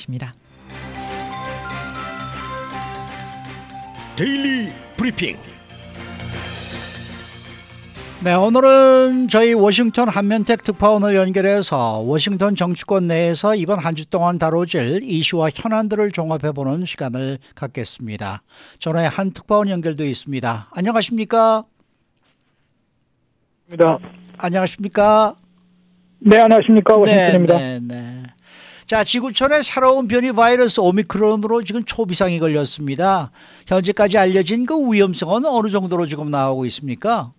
입니다. 데일리 브리핑. 네, 오늘은 저희 워싱턴 한면택 특파원을 연결해서 워싱턴 정치권 내에서 이번 한 주 동안 다뤄질 이슈와 현안들을 종합해보는 시간을 갖겠습니다. 전화에 한 특파원 연결되어 있습니다. 안녕하십니까? 안녕하십니까? 네, 안녕하십니까? 워싱턴입니다. 네. 자, 지구촌의 새로운 변이 바이러스 오미크론으로 지금 초비상이 걸렸습니다. 현재까지 알려진 그 위험성은 어느 정도로 지금 나오고 있습니까?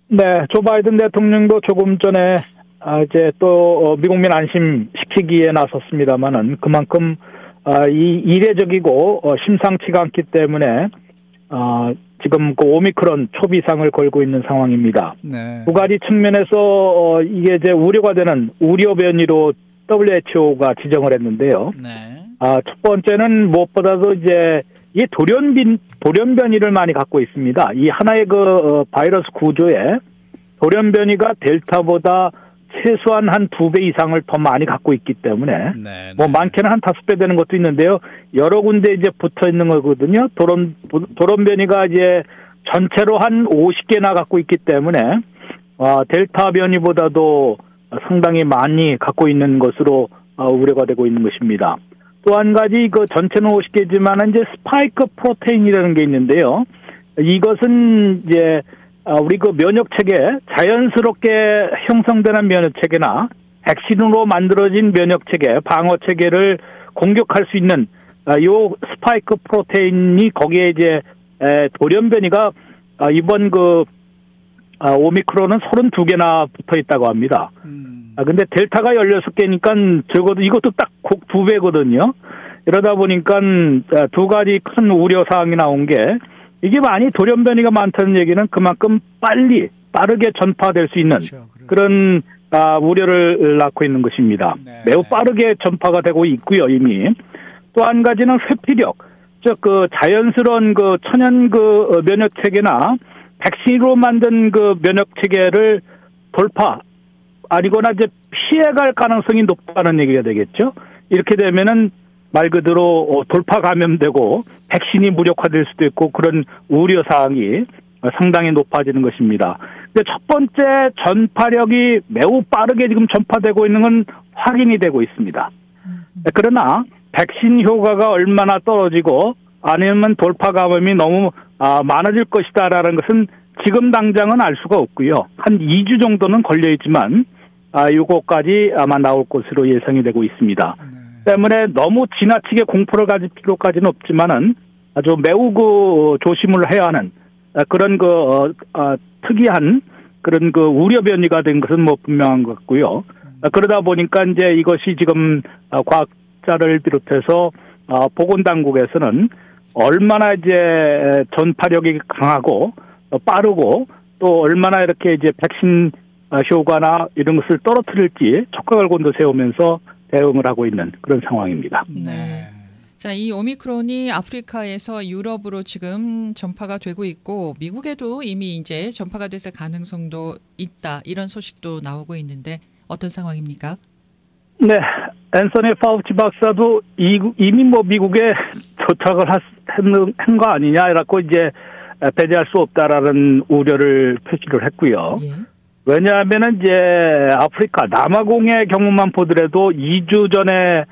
네, 조 바이든 대통령도 조금 전에 이제 또 미국민 안심시키기에 나섰습니다만은 그만큼 이 이례적이고 심상치가 않기 때문에 지금 그 오미크론 초비상을 걸고 있는 상황입니다. 네. 두 가지 측면에서 이게 이제 우려가 되는 우려 변이로 WHO가 지정을 했는데요. 네. 첫 번째는 무엇보다도 이제 이 돌연 변이를 많이 갖고 있습니다. 이 하나의 그 바이러스 구조에 돌연 변이가 델타보다 최소한 한 2배 이상을 더 많이 갖고 있기 때문에 뭐 많게는 한 5배 되는 것도 있는데요. 여러 군데 이제 붙어 있는 거거든요. 돌연 변이가 이제 전체로 한 50개나 갖고 있기 때문에 델타 변이보다도 상당히 많이 갖고 있는 것으로 우려가 되고 있는 것입니다. 또 한 가지 그 전체는 50개지만 이제 스파이크 프로테인이라는 게 있는데요. 이것은 이제 우리 그 면역 체계 자연스럽게 형성되는 면역 체계나 백신으로 만들어진 면역 체계, 방어 체계를 공격할 수 있는 요 스파이크 프로테인이 거기에 이제 돌연 변이가 이번 그 오미크론은 32개나 붙어 있다고 합니다. 근데 델타가 16개니까 적어도 이것도 딱 2배거든요. 이러다 보니까 두 가지 큰 우려사항이 나온 게 이게 많이 돌연 변이가 많다는 얘기는 그만큼 빠르게 전파될 수 있는 그런 우려를 낳고 있는 것입니다. 매우 빠르게 전파가 되고 있고요, 이미. 또 한 가지는 회피력, 즉 그 자연스러운 그 천연 그 면역 체계나 백신으로 만든 그 면역 체계를 돌파 아니거나 이제 피해갈 가능성이 높다는 얘기가 되겠죠. 이렇게 되면은 말 그대로 돌파 감염되고 백신이 무력화될 수도 있고 그런 우려 사항이 상당히 높아지는 것입니다. 근데 첫 번째 전파력이 매우 빠르게 지금 전파되고 있는 건 확인이 되고 있습니다. 그러나 백신 효과가 얼마나 떨어지고 아니면 돌파 감염이 너무 많아질 것이다라는 것은 지금 당장은 알 수가 없고요. 한 2주 정도는 걸려있지만 요거까지 아마 나올 것으로 예상이 되고 있습니다. 때문에 너무 지나치게 공포를 가질 필요까지는 없지만은 아주 매우 그 조심을 해야 하는 그런 그 특이한 그런 그 우려 변이가 된 것은 뭐 분명한 것 같고요. 그러다 보니까 이제 이것이 지금 과학자를 비롯해서 보건당국에서는 얼마나 이제 전파력이 강하고 빠르고 또 얼마나 이렇게 이제 백신 효과나 이런 것을 떨어뜨릴지 촉각을곤도 세우면서 대응을 하고 있는 그런 상황입니다. 네. 자, 이 오미크론이 아프리카에서 유럽으로 지금 전파가 되고 있고 미국에도 이미 이제 전파가 됐을 가능성도 있다. 이런 소식도 나오고 있는데 어떤 상황입니까? 네. 앤서니 파우치 박사도 이미 뭐 미국에 도착을 한 거 아니냐라고 이제 배제할 수 없다라는 우려를 표시를 했고요. 예. 왜냐하면은 이제 아프리카 남아공의 경우만 보더라도 2주 전에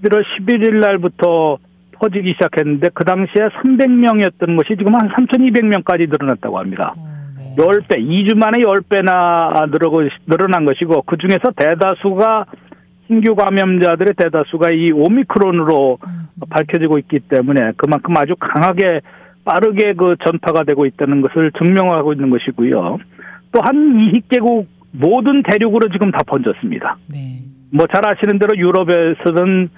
11월 11일 날부터 퍼지기 시작했는데 그 당시에 300명이었던 것이 지금 한 3,200명까지 늘어났다고 합니다. 10배, 2주 만에 10배나 늘어난 것이고 그중에서 대다수가 신규 감염자들의 대다수가 이 오미크론으로 밝혀지고 있기 때문에 그만큼 아주 강하게 빠르게 그 전파가 되고 있다는 것을 증명하고 있는 것이고요. 또 한 20개국 모든 대륙으로 지금 다 번졌습니다. 네. 뭐 잘 아시는 대로 유럽에서는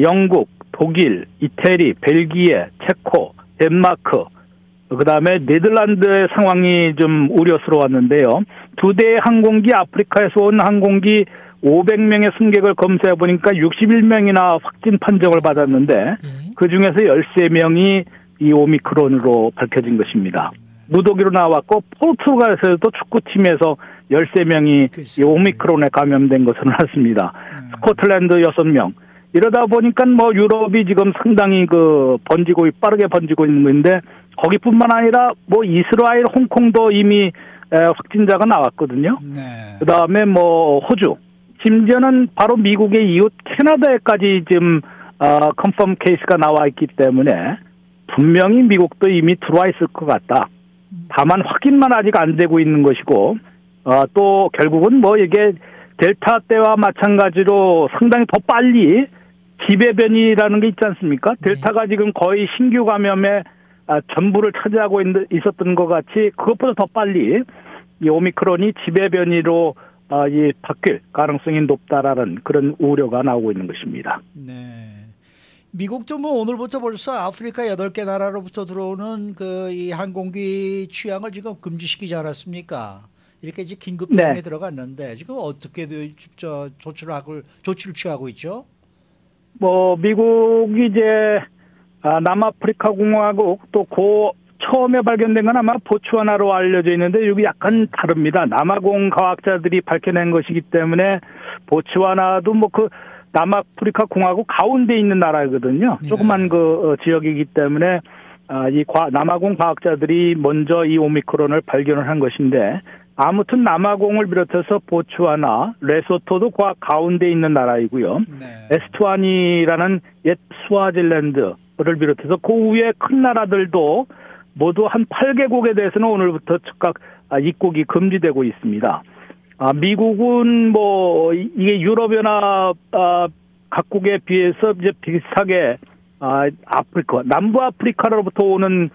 영국, 독일, 이태리, 벨기에, 체코, 덴마크, 그다음에 네덜란드의 상황이 좀 우려스러웠는데요. 두 대의 항공기, 아프리카에서 온 항공기 500명의 승객을 검사해 보니까 61명이나 확진 판정을 받았는데 그중에서 13명이 이 오미크론으로 밝혀진 것입니다. 무더기로 나왔고 포르투갈에서도 축구팀에서 13명이 이 오미크론에 감염된 것으로 나왔습니다. 스코틀랜드 6명. 이러다 보니까 뭐 유럽이 지금 상당히 빠르게 번지고 있는 건데 거기뿐만 아니라 뭐 이스라엘, 홍콩도 이미 확진자가 나왔거든요. 네. 그다음에 뭐 호주, 심지어는 바로 미국의 이웃 캐나다에까지 지금 컨펌 케이스가 나와 있기 때문에 분명히 미국도 이미 들어와 있을 것 같다. 다만 확인만 아직 안 되고 있는 것이고 또 결국은 뭐 이게 델타 때와 마찬가지로 상당히 더 빨리 지배변이라는 게 있지 않습니까? 델타가 지금 거의 신규 감염의 전부를 차지하고 있었던 것 같이 그것보다 더 빨리 이 오미크론이 지배변이로 바뀔 가능성이 높다라는 그런 우려가 나오고 있는 것입니다. 네. 미국도 뭐 오늘부터 벌써 아프리카 8개 나라로부터 들어오는 이 항공기 취항을 지금 금지시키지 않았습니까? 이렇게 이제 긴급 대응에 들어갔는데 지금 어떻게 조치를 취하고 있죠? 뭐 미국이 이제 남아프리카 공화국 또 처음에 발견된 건 아마 보츠와나로 알려져 있는데 여기 약간 다릅니다. 남아공 과학자들이 밝혀낸 것이기 때문에 보츠와나도 뭐 남아프리카 공화국 가운데 있는 나라거든요. 조그만 지역이기 때문에 남아공 과학자들이 먼저 이 오미크론을 발견을 한 것인데 아무튼 남아공을 비롯해서 보츠와나, 레소토도 가운데 있는 나라이고요. 네. 에스투아니라는 옛 스와질랜드를 비롯해서 그 위에 큰 나라들도 모두 한 8개국에 대해서는 오늘부터 즉각 입국이 금지되고 있습니다. 미국은 뭐 이게 유럽연합 각국에 비해서 이제 비슷하게 남부 아프리카로부터 오는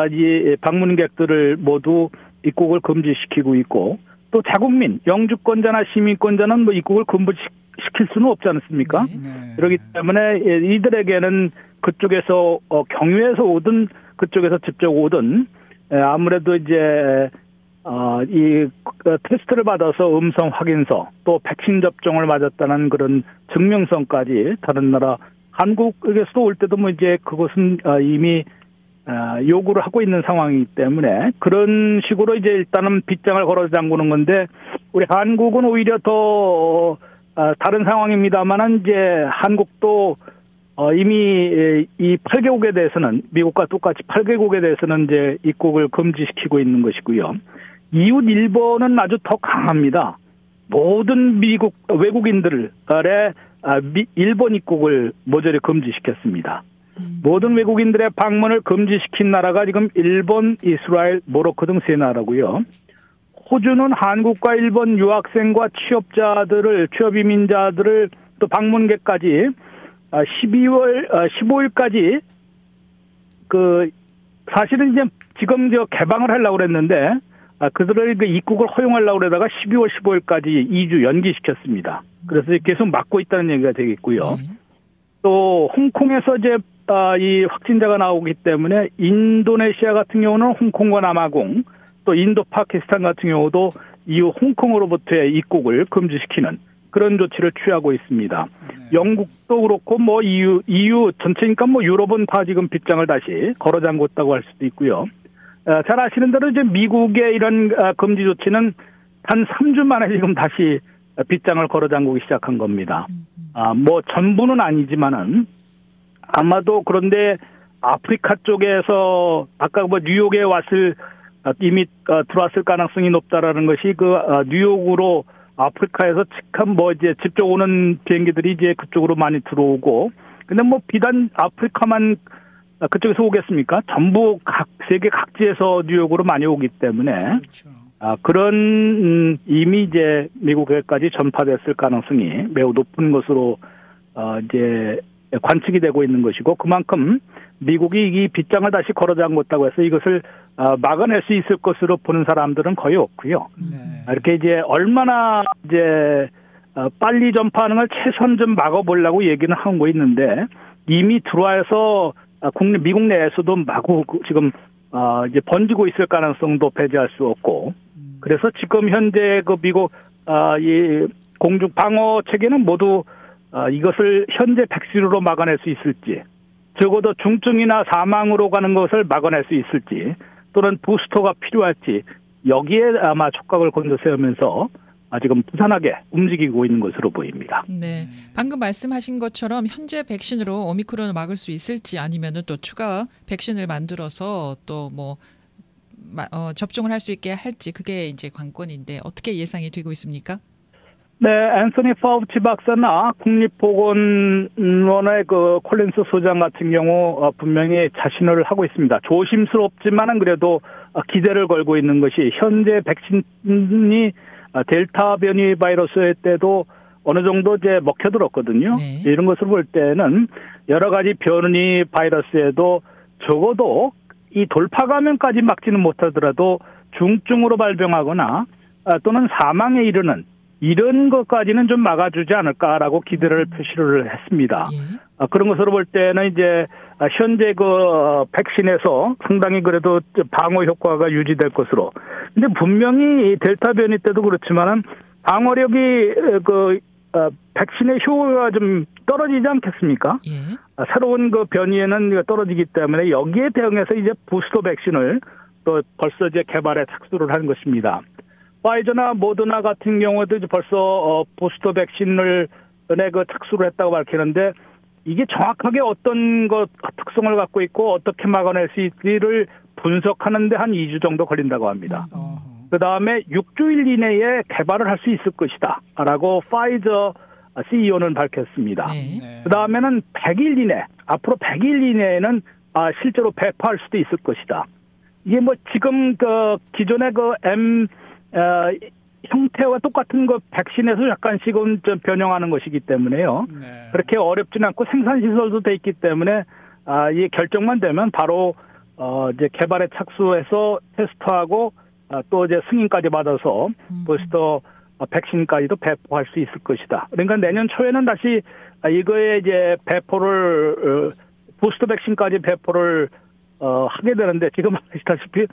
이 방문객들을 모두 입국을 금지시키고 있고 또 자국민, 영주권자나 시민권자는 뭐 입국을 금지시킬 수는 없지 않습니까? 네. 그렇기 때문에 이들에게는 그쪽에서 경유해서 오든 그쪽에서 직접 오든 아무래도 이제 이 테스트를 받아서 음성 확인서 또 백신 접종을 맞았다는 그런 증명서까지 다른 나라 한국에서도 올 때도 뭐 이제 그것은 이미 요구를 하고 있는 상황이기 때문에 그런 식으로 이제 일단은 빗장을 걸어 잠그는 건데 우리 한국은 오히려 더 다른 상황입니다만은 이제 한국도 이미 이 8개국에 대해서는 미국과 똑같이 8개국에 대해서는 이제 입국을 금지시키고 있는 것이고요. 이웃 일본은 아주 더 강합니다. 모든 미국 외국인들의 일본 입국을 모조리 금지시켰습니다. 모든 외국인들의 방문을 금지시킨 나라가 지금 일본, 이스라엘, 모로코 등 3나라고요. 호주는 한국과 일본 유학생과 취업 이민자들을 또 방문객까지 12월 15일까지 사실은 이제 지금 개방을 하려고 그랬는데 그들을 입국을 허용하려고 그러다가 12월 15일까지 2주 연기시켰습니다. 그래서 계속 막고 있다는 얘기가 되겠고요. 또 홍콩에서 이제 이 확진자가 나오기 때문에 인도네시아 같은 경우는 홍콩과 남아공 또 인도 파키스탄 같은 경우도 이후 홍콩으로부터의 입국을 금지시키는 그런 조치를 취하고 있습니다. 영국도 그렇고 뭐 EU 전체니까 뭐 유럽은 다 지금 빗장을 다시 걸어 잠궜다고 할 수도 있고요. 잘 아시는 대로 이제 미국의 이런 금지 조치는 한 3주 만에 지금 다시 빗장을 걸어 잠그기 시작한 겁니다. 뭐 전부는 아니지만은 아마도 그런데 아프리카 쪽에서 아까 뭐 뉴욕에 이미 들어왔을 가능성이 높다라는 것이 뉴욕으로 아프리카에서 뭐 이제 직접 오는 비행기들이 이제 그쪽으로 많이 들어오고 근데 뭐 비단 아프리카만 그쪽에서 오겠습니까? 전부 세계 각지에서 뉴욕으로 많이 오기 때문에 그렇죠. 그런 이미 이제 미국에까지 전파됐을 가능성이 매우 높은 것으로 이제 관측이 되고 있는 것이고 그만큼 미국이 이 빗장을 다시 걸어 잠궜다고 해서 이것을 막아낼 수 있을 것으로 보는 사람들은 거의 없고요. 네. 이렇게 이제 얼마나 이제 빨리 전파하는 걸 최소한 좀 막아보려고 얘기는 하고 있는데 이미 들어와서 미국 내에서도 마구 지금 이제 번지고 있을 가능성도 배제할 수 없고 그래서 지금 현재 미국 이 공중 방어 체계는 모두 이것을 현재 백신으로 막아낼 수 있을지 적어도 중증이나 사망으로 가는 것을 막아낼 수 있을지 또는 부스터가 필요할지 여기에 아마 촉각을 곤두세우면서 지금 부산하게 움직이고 있는 것으로 보입니다. 네, 방금 말씀하신 것처럼 현재 백신으로 오미크론을 막을 수 있을지 아니면은 또 추가 백신을 만들어서 또 뭐 접종을 할 수 있게 할지 그게 이제 관건인데 어떻게 예상이 되고 있습니까? 네, 앤서니 파우치 박사나 국립보건원의 그 콜린스 소장 같은 경우 분명히 자신을 하고 있습니다. 조심스럽지만은 그래도 기대를 걸고 있는 것이 현재 백신이 델타 변이 바이러스의 때도 어느 정도 이제 먹혀들었거든요. 네. 이런 것을 볼 때는 여러 가지 변이 바이러스에도 적어도 이 돌파 감염까지 막지는 못하더라도 중증으로 발병하거나 또는 사망에 이르는 이런 것까지는 좀 막아주지 않을까라고 기대를 표시를 했습니다. 예. 그런 것으로 볼 때는 이제 현재 그 백신에서 상당히 그래도 방어 효과가 유지될 것으로. 근데 분명히 델타 변이 때도 그렇지만은 방어력이 백신의 효과가 좀 떨어지지 않겠습니까? 예. 새로운 그 변이에는 떨어지기 때문에 여기에 대응해서 이제 부스터 백신을 또 벌써 이제 개발에 착수를 한 것입니다. 파이저나 모더나 같은 경우도 이제 벌써 부스터 백신을 착수를 했다고 밝히는데 이게 정확하게 어떤 특성을 갖고 있고 어떻게 막아낼 수 있을지를 분석하는데 한 2주 정도 걸린다고 합니다. 그다음에 6주일 이내에 개발을 할 수 있을 것이다 라고 파이저 CEO는 밝혔습니다. 네. 그다음에는 100일 이내, 앞으로 100일 이내에는 실제로 배포할 수도 있을 것이다. 이게 뭐 지금 그 기존의 그 형태와 똑같은 그 백신에서 약간씩은 좀 변형하는 것이기 때문에요. 네. 그렇게 어렵지는 않고 생산 시설도 돼 있기 때문에 이 결정만 되면 바로 이제 개발에 착수해서 테스트하고 또 이제 승인까지 받아서 부스터 백신까지도 배포할 수 있을 것이다. 그러니까 내년 초에는 다시 이거에 이제 배포를 부스터 백신까지 배포를 하게 되는데 지금 아시다시피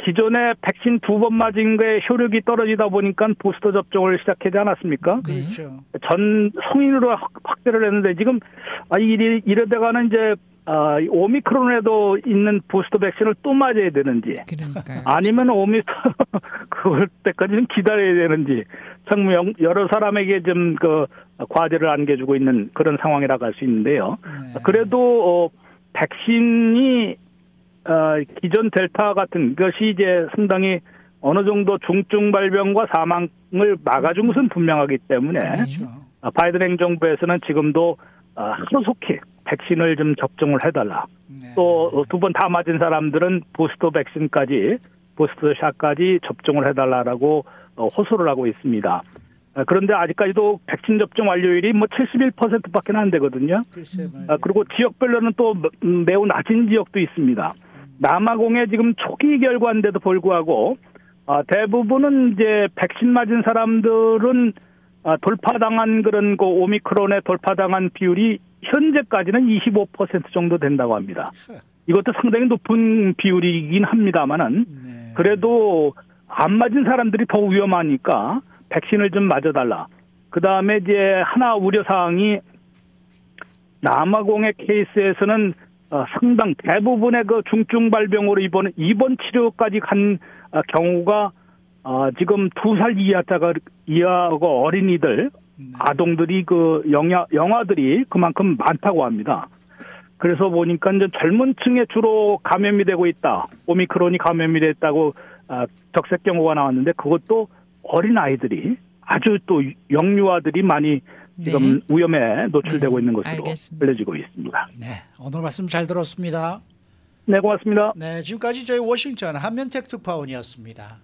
기존의 백신 2번 맞은 거에 효력이 떨어지다 보니까 부스터 접종을 시작하지 않았습니까? 그렇죠. 전 성인으로 확대를 했는데 지금 이러다가는 이제 오미크론에도 있는 부스터 백신을 또 맞아야 되는지 그러니까요. 아니면 그럴 때까지는 기다려야 되는지 참 여러 사람에게 좀 그 과제를 안겨주고 있는 그런 상황이라고 할 수 있는데요. 네. 그래도 백신이 기존 델타 같은 것이 이제 상당히 어느 정도 중증 발병과 사망을 막아준 것은 분명하기 때문에 그렇죠. 바이든 행정부에서는 지금도 하루속히 백신을 좀 접종을 해달라. 네. 또 2번 다 맞은 사람들은 부스터 백신까지 부스터 샷까지 접종을 해달라라고 호소를 하고 있습니다. 그런데 아직까지도 백신 접종 완료율이 뭐 71%밖에 안 되거든요. 글쎄 그리고 지역별로는 또 매우 낮은 지역도 있습니다. 남아공에 지금 초기 결과인데도 불구하고 대부분은 이제 백신 맞은 사람들은 돌파당한 그런 그 오미크론에 돌파당한 비율이 현재까지는 25% 정도 된다고 합니다. 이것도 상당히 높은 비율이긴 합니다만은 네. 그래도 안 맞은 사람들이 더 위험하니까 백신을 좀 맞아달라. 그 다음에 이제 하나 우려사항이 남아공의 케이스에서는 상당 대부분의 그 중증 발병으로 입원 치료까지 간 경우가 지금 2살 이하고 어린이들, 아동들이 그 영아들이 그만큼 많다고 합니다. 그래서 보니까 이제 젊은 층에 주로 감염이 되고 있다. 오미크론이 감염이 됐다고 적색 경고가 나왔는데 그것도 어린 아이들이 아주 또 영유아들이 많이 지금 위험에 노출되고 있는 것으로 알겠습니다. 알려지고 있습니다. 네, 오늘 말씀 잘 들었습니다. 네, 고맙습니다. 네, 지금까지 저희 워싱턴 한면택 특파원이었습니다.